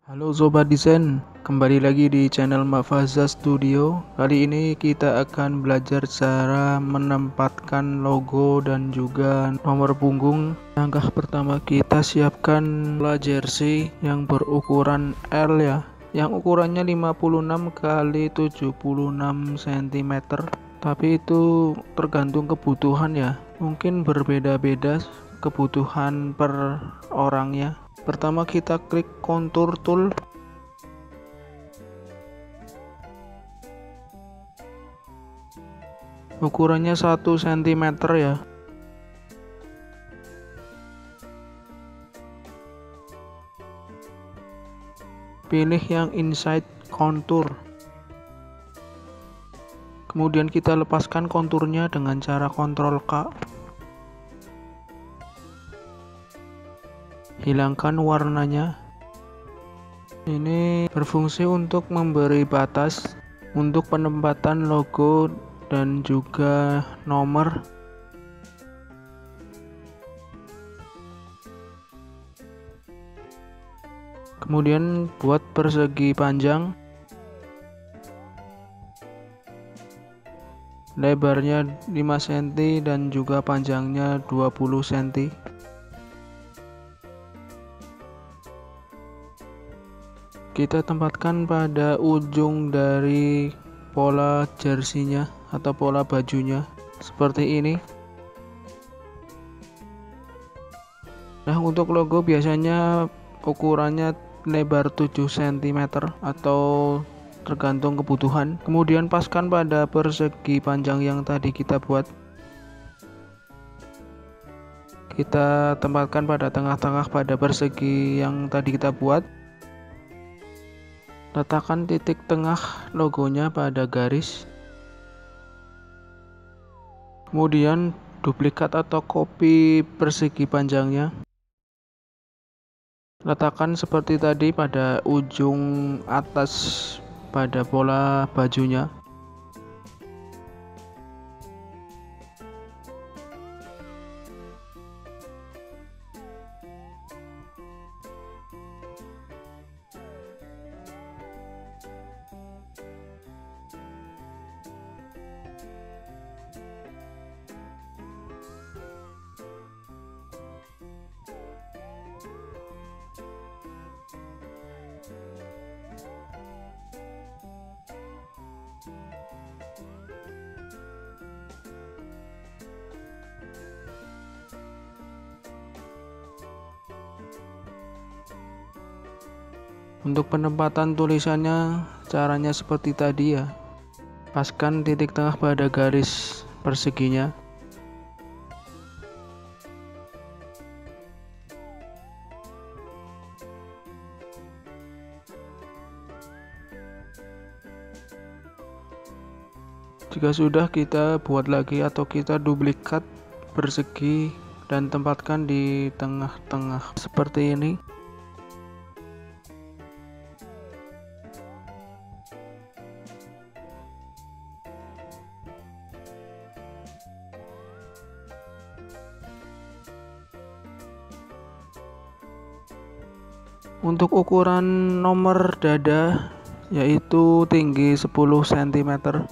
Halo Sobat Desain, kembali lagi di channel Mafaza Studio. Kali ini kita akan belajar cara menempatkan logo dan juga nomor punggung. Langkah pertama kita siapkan bola jersey yang berukuran L ya, yang ukurannya 56 kali 76 cm. Tapi itu tergantung kebutuhan ya, mungkin berbeda-beda kebutuhan per orangnya. Pertama kita klik contour tool. Ukurannya 1 cm ya. Pilih yang inside contour. Kemudian kita lepaskan konturnya dengan cara Ctrl K. Hilangkan warnanya. Ini berfungsi untuk memberi batas untuk penempatan logo dan juga nomor. Kemudian buat persegi panjang, lebarnya 5 cm dan juga panjangnya 20 cm. Kita tempatkan pada ujung dari pola jersey-nya atau pola bajunya seperti ini. Nah, untuk logo biasanya ukurannya lebar 7 cm atau tergantung kebutuhan. Kemudian paskan pada persegi panjang yang tadi kita buat. Kita tempatkan pada tengah-tengah pada persegi yang tadi kita buat. Letakkan titik tengah logonya pada garis. Kemudian duplikat atau copy persegi panjangnya. Letakkan seperti tadi pada ujung atas pada pola bajunya. Untuk penempatan tulisannya caranya seperti tadi ya. Paskan titik tengah pada garis perseginya. Jika sudah, kita buat lagi atau kita duplikat persegi dan tempatkan di tengah-tengah seperti ini. Untuk ukuran nomor dada yaitu tinggi 10 cm.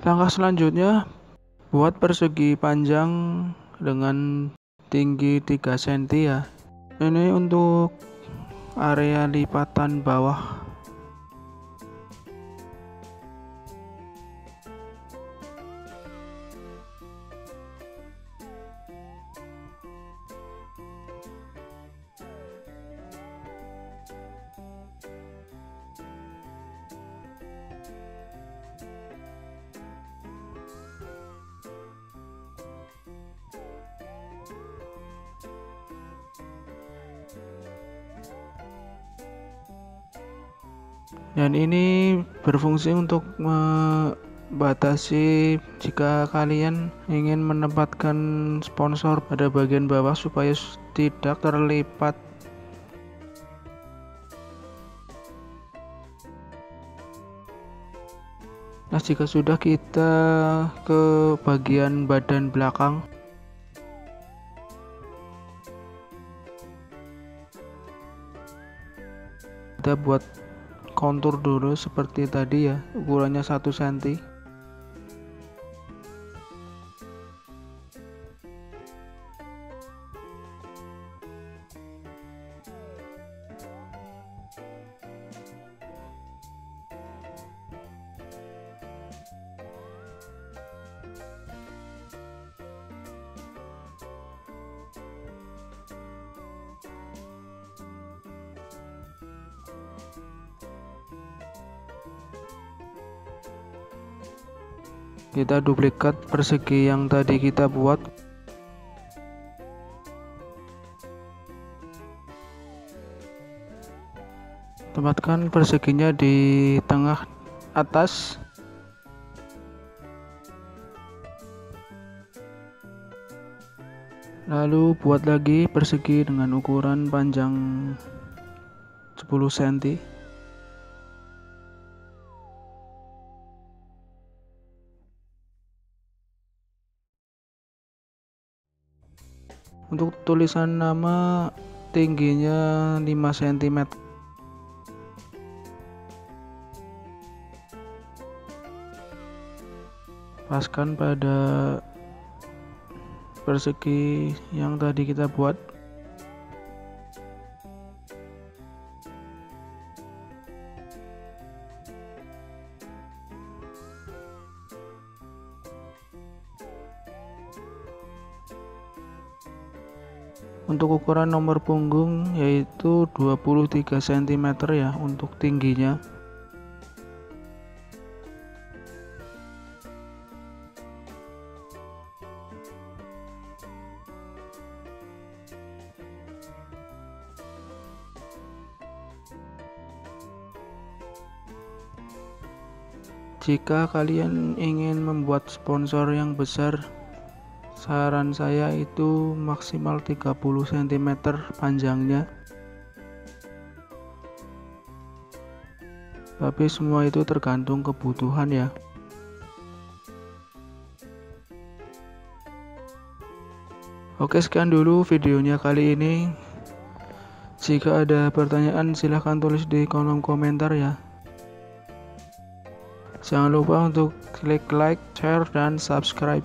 Langkah selanjutnya, buat persegi panjang dengan tinggi 3 cm ya. Ini untuk area lipatan bawah. Dan ini berfungsi untuk membatasi jika kalian ingin menempatkan sponsor pada bagian bawah supaya tidak terlipat. Nah, jika sudah, kita ke bagian badan belakang. Kita buat kontur dulu seperti tadi ya, ukurannya 1 cm. Kita duplikat persegi yang tadi kita buat. Tempatkan perseginya di tengah atas. Lalu buat lagi persegi dengan ukuran panjang 10 cm. Untuk tulisan nama, tingginya 5 cm. Paskan pada persegi yang tadi kita buat. Untuk ukuran nomor punggung yaitu 23 cm ya untuk tingginya. Jika kalian ingin membuat sponsor yang besar, saran saya itu maksimal 30 cm panjangnya. Tapi semua itu tergantung kebutuhan ya. Oke, sekian dulu videonya kali ini. Jika ada pertanyaan silahkan tulis di kolom komentar ya. Jangan lupa untuk klik like, share, dan subscribe.